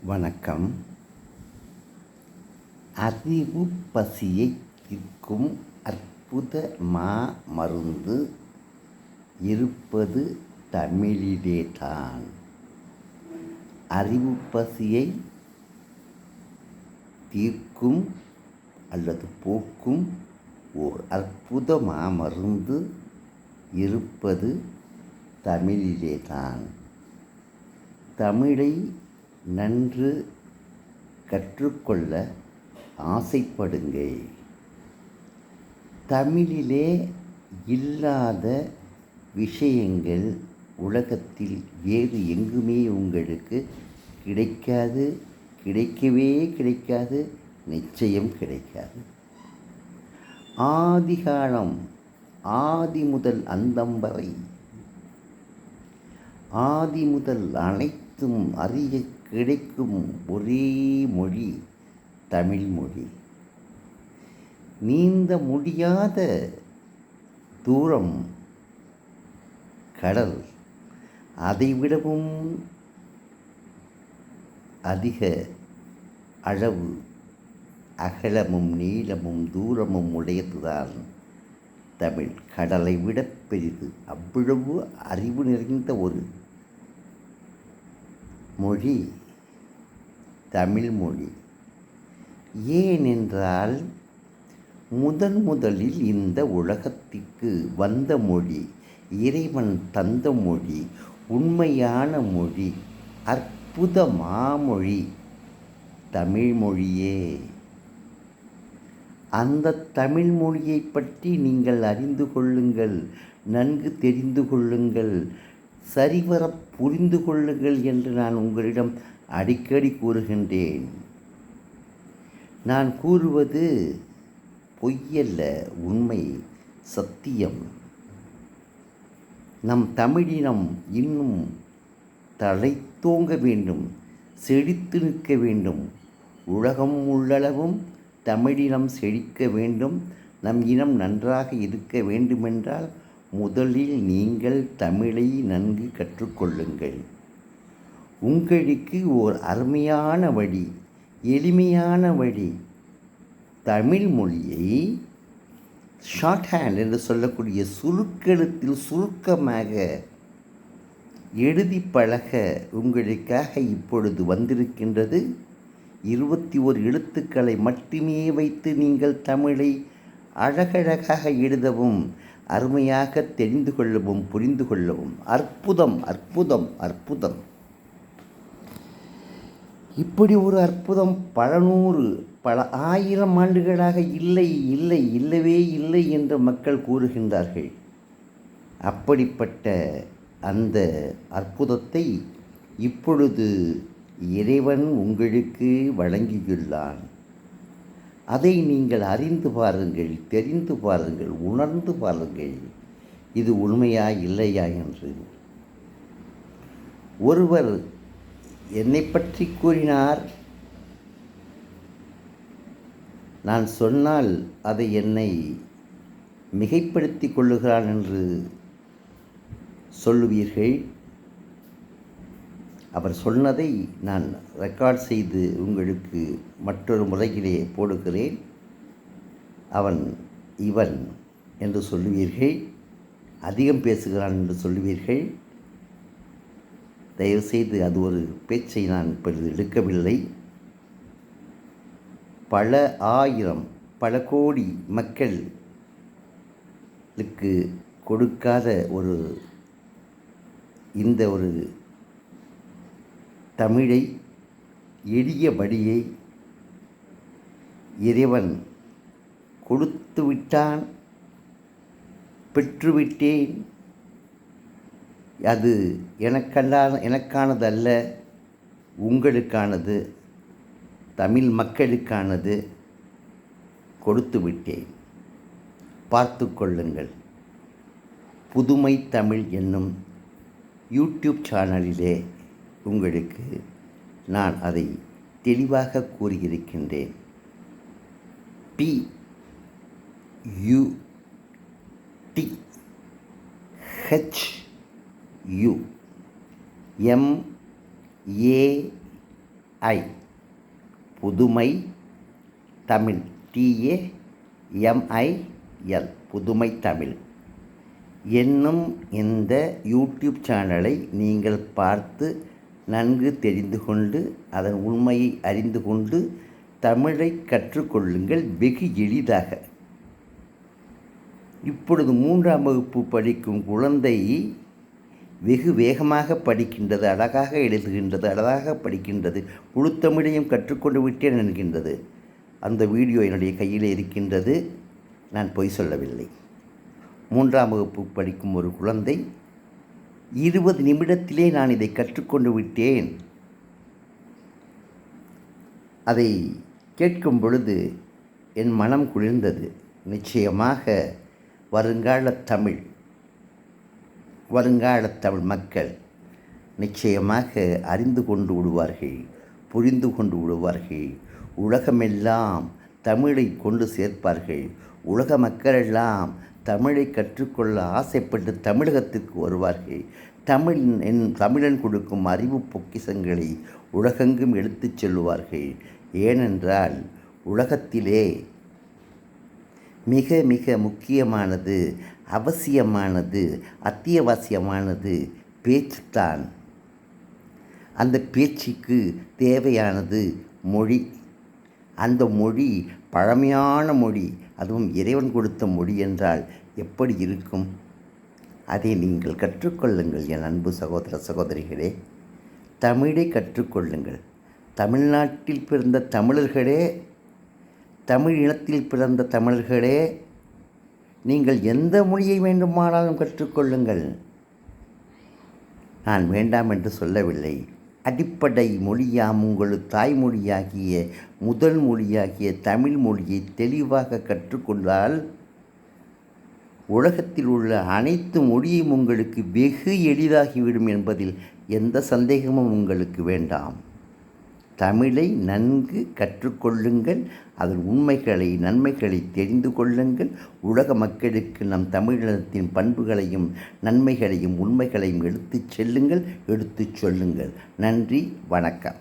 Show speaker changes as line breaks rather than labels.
வணக்கம். அறிவு பசியை தீர்க்கும் அற்புத மாமருந்து இருப்பது தமிழிலேதான். அறிவு பசியை தீர்க்கும் அல்லது போக்கும் ஓர் அற்புத மாமருந்து இருப்பது தமிழிலேதான். தமிழை நன்று கற்றுக்கொள்ள ஆசைப்படுங்கள். தமிழிலே இல்லாத விஷயங்கள் உலகத்தில் வேறு எங்குமே உங்களுக்கு கிடைக்காது, கிடைக்கவே கிடைக்காது, நிச்சயம் கிடைக்காது. ஆதிகாலம், ஆதி முதல் அந்தம் வரை, ஆதி முதல் அனைத்தும் அறிய கிடைக்கும் ஒரே மொழி தமிழ் மொழி. நீந்த முடியாத தூரம் கடல், அதைவிடவும் அதிக அளவு அகலமும் நீளமும் தூரமும் உடையதுதான் தமிழ். கடலை விட பெரிது. அவ்வளவு அறிவு நிறைந்த ஒரு மொழி தமிழ் மொழி. ஏனென்றால் முதலில் இந்த உலகத்திற்கு வந்த மொழி, இறைவன் தந்த மொழி, உண்மையான மொழி, அற்புத மாமொழி தமிழ் மொழியே. அந்த தமிழ் மொழியை பற்றி நீங்கள் அறிந்து கொள்ளுங்கள், நன்கு தெரிந்து கொள்ளுங்கள், சரிவர புரிந்து கொள்ளுங்கள் என்று நான் உங்களிடம் அடிக்கடி கூறுகின்றேன். நான் கூறுவது பொய்யல்ல, உண்மை, சத்தியம். நம் தமிழினம் இன்னும் தழைத்தோங்க வேண்டும், செழித்து நிற்க வேண்டும். உலகம் உள்ளளவும் தமிழினம் செழிக்க வேண்டும். நம் இனம் நன்றாக இருக்க வேண்டுமென்றால் முதலில் நீங்கள் தமிழை நன்கு கற்றுக்கொள்ளுங்கள். உங்களுக்கு ஓர் அருமையான வழி, எளிமையான வழி. தமிழ் மொழியை ஷார்ட் ஹேண்ட் என்று சொல்லக்கூடிய சுருக்கெழுத்தில் சுருக்கமாக எழுதி பழக உங்களுக்காக இப்பொழுது வந்திருக்கின்றது. 21 எழுத்துக்களை மட்டுமே வைத்து நீங்கள் தமிழை அழகழகாக எழுதவும், அருமையாக தெரிந்து கொள்ளவும், புரிந்து கொள்ளவும். அற்புதம், அற்புதம், அற்புதம். இப்படி ஒரு அற்புதம் பல ஆயிரம் ஆண்டுகளாக இல்லவே இல்லை என்று மக்கள் கூறுகின்றார்கள். அப்படிப்பட்ட அந்த அற்புதத்தை இப்பொழுது இறைவன் உங்களுக்கு வழங்கியுள்ளான். அதை நீங்கள் அறிந்து பாருங்கள், தெரிந்து பாருங்கள், உணர்ந்து பாருங்கள். இது உண்மையா இல்லையா என்று. ஒருவர் என்னை பற்றி கூறினார். நான் சொன்னால் அதை என்னை மிகைப்படுத்தி கொள்ளுகிறான் என்று சொல்லுவீர்கள். அவர் சொன்னதை நான் ரெக்கார்ட் செய்து உங்களுக்கு மற்றொரு முறையிலே போடுகிறேன். இவன் என்று சொல்லுவீர்கள், அதிகம் பேசுகிறான் என்று சொல்லுவீர்கள். தயவுசெய்து அது ஒரு பேச்சை நான் இப்பொழுது எடுக்கவில்லை. பல ஆயிரம், பல கோடி மக்களுக்கு கொடுக்காத இந்த ஒரு தமிழை, எளிய வழியை இறைவன் கொடுத்து விட்டான், பெற்றுவிட்டேன். அது எனக்கானதல்ல, உங்களுக்கானது, தமிழ் மக்களுக்கானது. கொடுத்து விட்டேன், பார்த்து கொள்ளுங்கள். புதுமை தமிழ் என்னும் யூடியூப் சேனலிலே உங்களுக்கு நான் அதை தெளிவாக கூறியிருக்கின்றேன். PUTHU MALL புதுமை தமிழ், TAMIL, புதுமை தமிழ் என்னும் இந்த யூடியூப் சேனலை நீங்கள் பார்த்து நன்கு தெரிந்து கொண்டு அதன் உண்மையை அறிந்து கொண்டு தமிழை கற்றுக்கொள்ளுங்கள் வெகு எளிதாக. இப்பொழுது 3ஆம் வகுப்பு படிக்கும் குழந்தை வெகு வேகமாக படிக்கின்றது, அழகாக எழுதுகின்றது, அழகாக படிக்கின்றது, முழு தமிழையும் கற்றுக்கொண்டு விட்டேன் என்கின்றது. அந்த வீடியோ என்னுடைய கையில் இருக்கின்றது, நான் பொய் சொல்லவில்லை. 3ஆம் வகுப்பு படிக்கும் ஒரு குழந்தை 20 நிமிடத்திலே நான் இதை கற்றுக்கொண்டு விட்டேன். அதை கேட்கும் பொழுது என் மனம் குளிர்ந்தது. நிச்சயமாக வருங்கால தமிழ் மக்கள் நிச்சயமாக அறிந்து கொண்டு விடுவார்கள், புரிந்து கொண்டு விடுவார்கள். உலகமெல்லாம் தமிழை கொண்டு சேர்ப்பார்கள். உலக மக்களெல்லாம் தமிழை கற்றுக்கொள்ள ஆசைப்பட்டு தமிழகத்திற்கு வருவார்கள். தமிழன் கொடுக்கும் அறிவு பொக்கிஷங்களை உலகெங்கும் எடுத்துச் செல்வார்கள். ஏனென்றால் உலகத்திலே மிக மிக முக்கியமானது, அவசியமானது, அத்தியாவசியமானது பேச்சுத்தான். அந்த பேச்சுக்கு தேவையானது மொழி. அந்த மொழி பழமையான மொழி, அதுவும் இறைவன் கொடுத்த மொழி என்றால் எப்படி இருக்கும்? அதை நீங்கள் கற்றுக்கொள்ளுங்கள் என் அன்பு சகோதர சகோதரிகளே. தமிழை கற்றுக்கொள்ளுங்கள். தமிழ்நாட்டில் பிறந்த தமிழர்களே, தமிழ் இனத்தில் பிறந்த தமிழர்களே, நீங்கள் எந்த மொழியை வேண்டுமானாலும் கற்றுக்கொள்ளுங்கள். நான் வேண்டாம் என்று சொல்லவில்லை. அடிப்படை மொழியாம் உங்களது தாய்மொழியாகிய முதல் மொழியாகிய தமிழ் மொழியை தெளிவாக கற்றுக்கொண்டால் உலகத்தில் உள்ள அனைத்து மொழியும் உங்களுக்கு வெகு எளிதாகிவிடும் என்பதில் எந்த சந்தேகமும் உங்களுக்கு வேண்டாம். தமிழை நன்கு கற்றுக்கொள்ளுங்கள். அதன் உண்மைகளை, நன்மைகளை தெரிந்து கொள்ளுங்கள். உலக மக்களுக்கு நம் தமிழினத்தின் பண்புகளையும் நன்மைகளையும் உண்மைகளையும் எடுத்துச் சொல்லுங்கள். நன்றி, வணக்கம்.